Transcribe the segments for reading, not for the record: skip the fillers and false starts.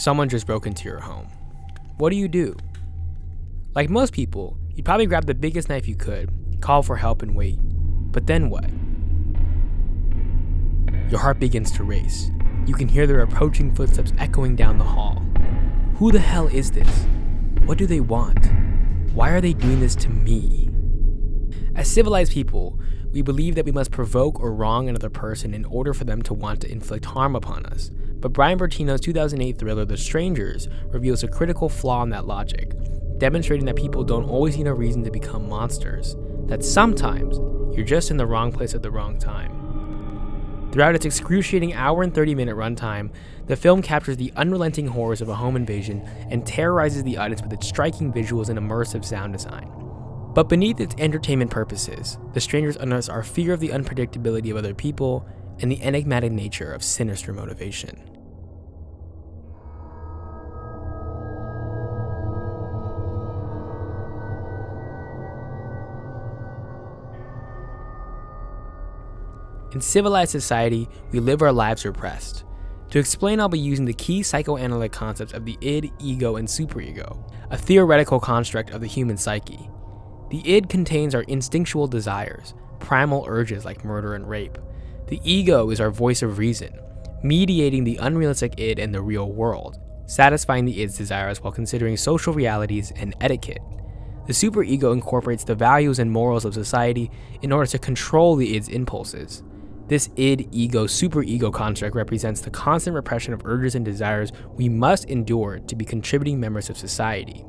Someone just broke into your home. What do? Like most people, you'd probably grab the biggest knife you could, call for help, and wait. But then what? Your heart begins to race. You can hear their approaching footsteps echoing down the hall. Who the hell is this? What do they want? Why are they doing this to me? As civilized people, we believe that we must provoke or wrong another person in order for them to want to inflict harm upon us. But Brian Bertino's 2008 thriller The Strangers reveals a critical flaw in that logic, demonstrating that people don't always need a reason to become monsters, that sometimes you're just in the wrong place at the wrong time. Throughout its excruciating hour and 30-minute runtime, the film captures the unrelenting horrors of a home invasion and terrorizes the audience with its striking visuals and immersive sound design. But beneath its entertainment purposes, The Strangers unearths our fear of the unpredictability of other people and the enigmatic nature of sinister motivation. In civilized society, we live our lives repressed. To explain, I'll be using the key psychoanalytic concepts of the id, ego, and superego, a theoretical construct of the human psyche. The id contains our instinctual desires, primal urges like murder and rape. The ego is our voice of reason, mediating the unrealistic id and the real world, satisfying the id's desires while considering social realities and etiquette. The superego incorporates the values and morals of society in order to control the id's impulses. This id, ego, superego construct represents the constant repression of urges and desires we must endure to be contributing members of society.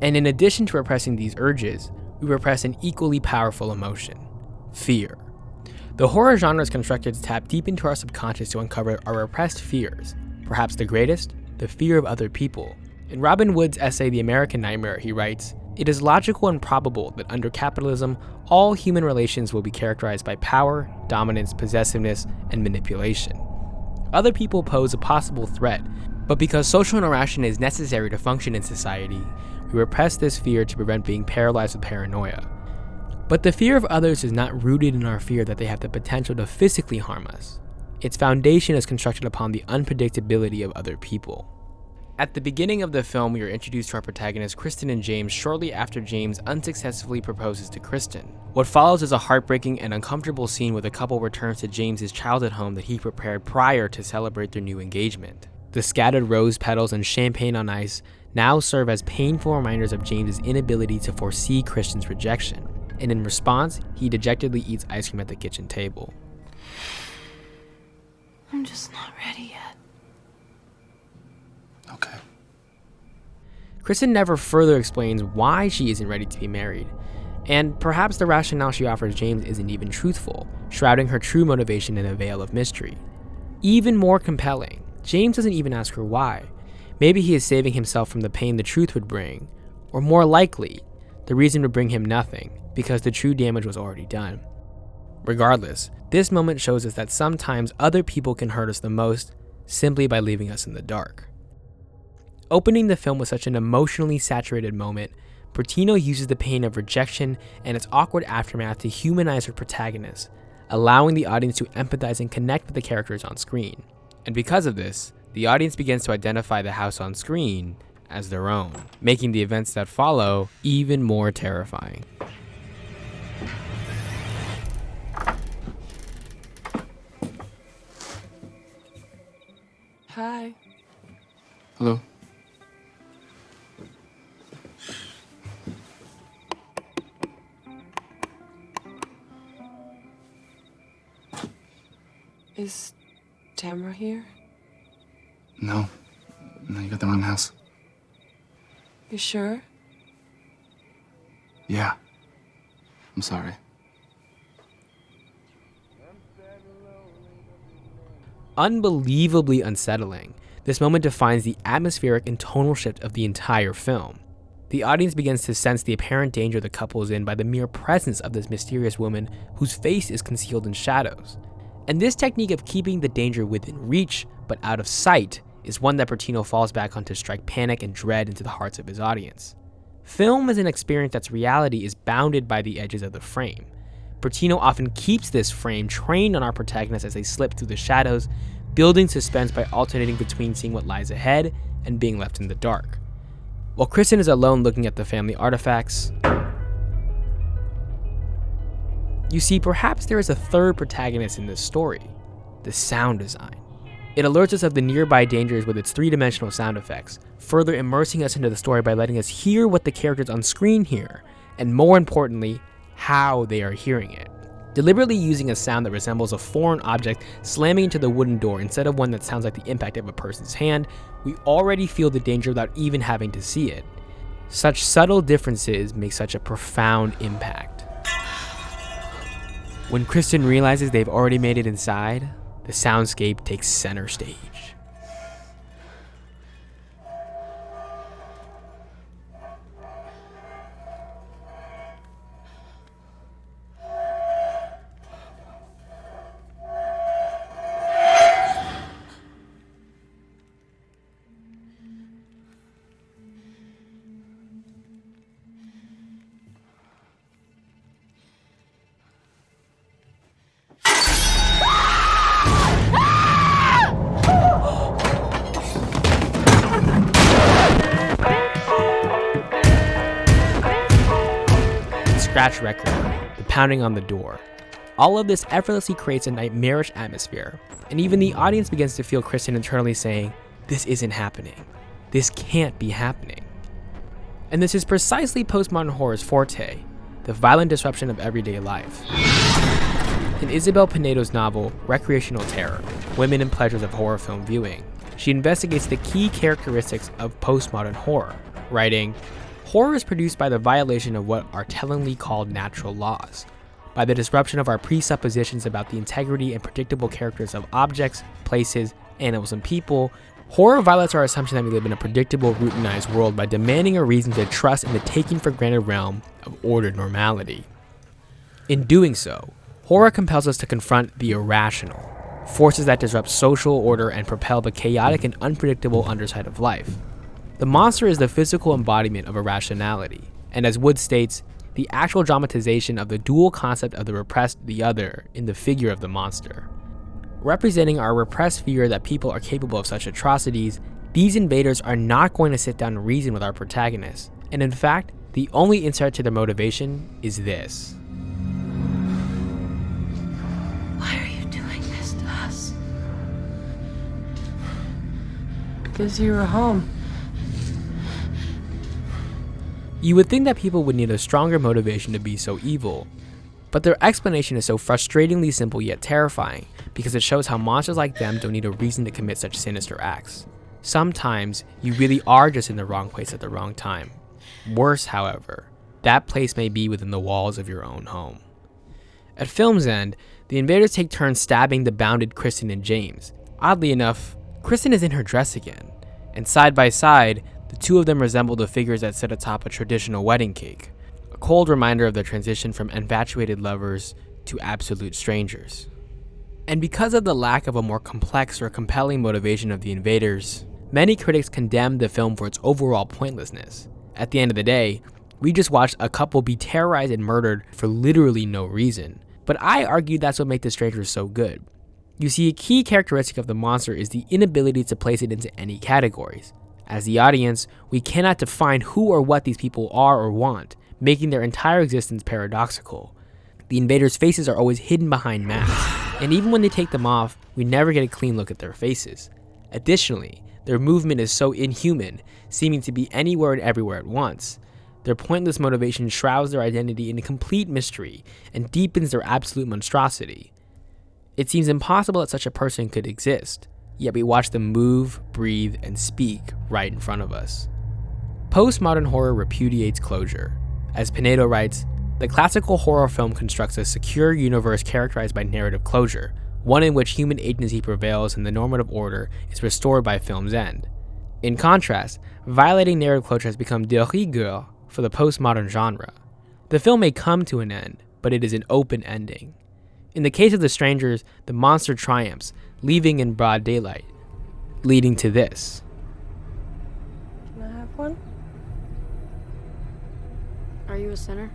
And in addition to repressing these urges, we repress an equally powerful emotion: fear. The horror genre is constructed to tap deep into our subconscious to uncover our repressed fears. Perhaps the greatest, the fear of other people. In Robin Wood's essay The American Nightmare, he writes, "It is logical and probable that under capitalism, all human relations will be characterized by power, dominance, possessiveness, and manipulation. Other people pose a possible threat, but because social interaction is necessary to function in society, we repress this fear to prevent being paralyzed with paranoia. But the fear of others is not rooted in our fear that they have the potential to physically harm us. Its foundation is constructed upon the unpredictability of other people." At the beginning of the film, we are introduced to our protagonists Kristen and James shortly after James unsuccessfully proposes to Kristen. What follows is a heartbreaking and uncomfortable scene where the couple returns to James's childhood home that he prepared prior to celebrate their new engagement. The scattered rose petals and champagne on ice now serve as painful reminders of James's inability to foresee Kristen's rejection, and in response, he dejectedly eats ice cream at the kitchen table. I'm just not ready yet. Okay. Kristen never further explains why she isn't ready to be married, and perhaps the rationale she offers James isn't even truthful, shrouding her true motivation in a veil of mystery. Even more compelling, James doesn't even ask her why. Maybe he is saving himself from the pain the truth would bring, or more likely, the reason would bring him nothing, because the true damage was already done. Regardless, this moment shows us that sometimes other people can hurt us the most simply by leaving us in the dark. Opening the film with such an emotionally saturated moment, Bertino uses the pain of rejection and its awkward aftermath to humanize her protagonist, allowing the audience to empathize and connect with the characters on screen. And because of this, the audience begins to identify the house on screen as their own, making the events that follow even more terrifying. Hi. Hello. Is Tamara here? No, you got the wrong house. You sure? Yeah. I'm sorry. Unbelievably unsettling, this moment defines the atmospheric and tonal shift of the entire film. The audience begins to sense the apparent danger the couple is in by the mere presence of this mysterious woman whose face is concealed in shadows. And this technique of keeping the danger within reach but out of sight is one that Bertino falls back on to strike panic and dread into the hearts of his audience. Film is an experience that's reality is bounded by the edges of the frame. Bertino often keeps this frame trained on our protagonists as they slip through the shadows, building suspense by alternating between seeing what lies ahead and being left in the dark. While Kristen is alone looking at the family artifacts, you see perhaps there is a third protagonist in this story, the sound design. It alerts us of the nearby dangers with its three-dimensional sound effects, further immersing us into the story by letting us hear what the characters on screen hear, and more importantly, how they are hearing it. Deliberately using a sound that resembles a foreign object slamming into the wooden door instead of one that sounds like the impact of a person's hand, we already feel the danger without even having to see it. Such subtle differences make such a profound impact. When Kristen realizes they've already made it inside, the soundscape takes center stage. Scratch record, the pounding on the door. All of this effortlessly creates a nightmarish atmosphere, and even the audience begins to feel Kristen internally saying, "This isn't happening. This can't be happening." And this is precisely postmodern horror's forte, the violent disruption of everyday life. In Isabel Pinedo's novel, Recreational Terror, Women and Pleasures of Horror Film Viewing, she investigates the key characteristics of postmodern horror, writing, "Horror is produced by the violation of what are tellingly called natural laws, by the disruption of our presuppositions about the integrity and predictable characters of objects, places, animals, and people. Horror violates our assumption that we live in a predictable, routinized world by demanding a reason to trust in the taken for granted realm of ordered normality. In doing so, horror compels us to confront the irrational, forces that disrupt social order and propel the chaotic and unpredictable underside of life. The monster is the physical embodiment of irrationality, and as Wood states, the actual dramatization of the dual concept of the repressed the other in the figure of the monster. Representing our repressed fear that people are capable of such atrocities, these invaders are not going to sit down and reason with our protagonists, and in fact, the only insight to their motivation is this. Why are you doing this to us? Because you were home. You would think that people would need a stronger motivation to be so evil, but their explanation is so frustratingly simple yet terrifying because it shows how monsters like them don't need a reason to commit such sinister acts. Sometimes you really are just in the wrong place at the wrong time. Worse, however, that place may be within the walls of your own home. At film's end, the invaders take turns stabbing the bounded Kristen and James. Oddly enough, Kristen is in her dress again, and side by side, the two of them resemble the figures that sit atop a traditional wedding cake, a cold reminder of the transition from infatuated lovers to absolute strangers. And because of the lack of a more complex or compelling motivation of the invaders, many critics condemned the film for its overall pointlessness. At the end of the day, we just watched a couple be terrorized and murdered for literally no reason. But I argue that's what makes The Strangers so good. You see, a key characteristic of the monster is the inability to place it into any categories. As the audience, we cannot define who or what these people are or want, making their entire existence paradoxical. The invaders' faces are always hidden behind masks, and even when they take them off, we never get a clean look at their faces. Additionally, their movement is so inhuman, seeming to be anywhere and everywhere at once. Their pointless motivation shrouds their identity in a complete mystery and deepens their absolute monstrosity. It seems impossible that such a person could exist, yet we watch them move, breathe, and speak right in front of us. Postmodern horror repudiates closure. As Pinedo writes, the classical horror film constructs a secure universe characterized by narrative closure, one in which human agency prevails and the normative order is restored by film's end. In contrast, violating narrative closure has become de rigueur for the postmodern genre. The film may come to an end, but it is an open ending. In the case of The Strangers, the monster triumphs, leaving in broad daylight, leading to this. Can I have one? Are you a sinner?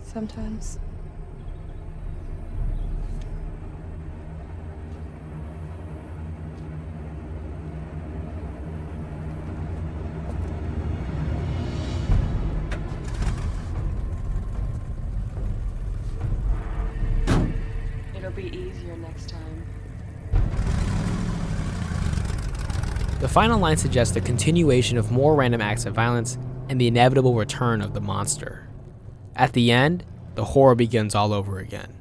Sometimes. here next time. The final line suggests the continuation of more random acts of violence and the inevitable return of the monster. At the end, the horror begins all over again.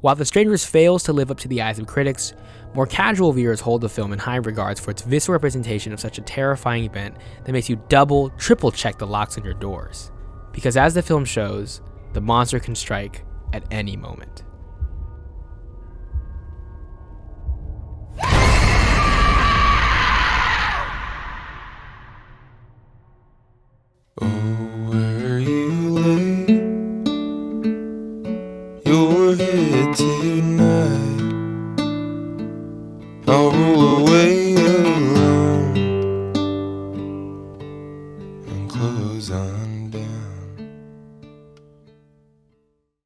While The Strangers fails to live up to the eyes of critics, more casual viewers hold the film in high regards for its visceral representation of such a terrifying event that makes you double, triple check the locks on your doors. Because as the film shows, the monster can strike at any moment. Oh, where you lay your head tonight, I'll roll away alone and close undone.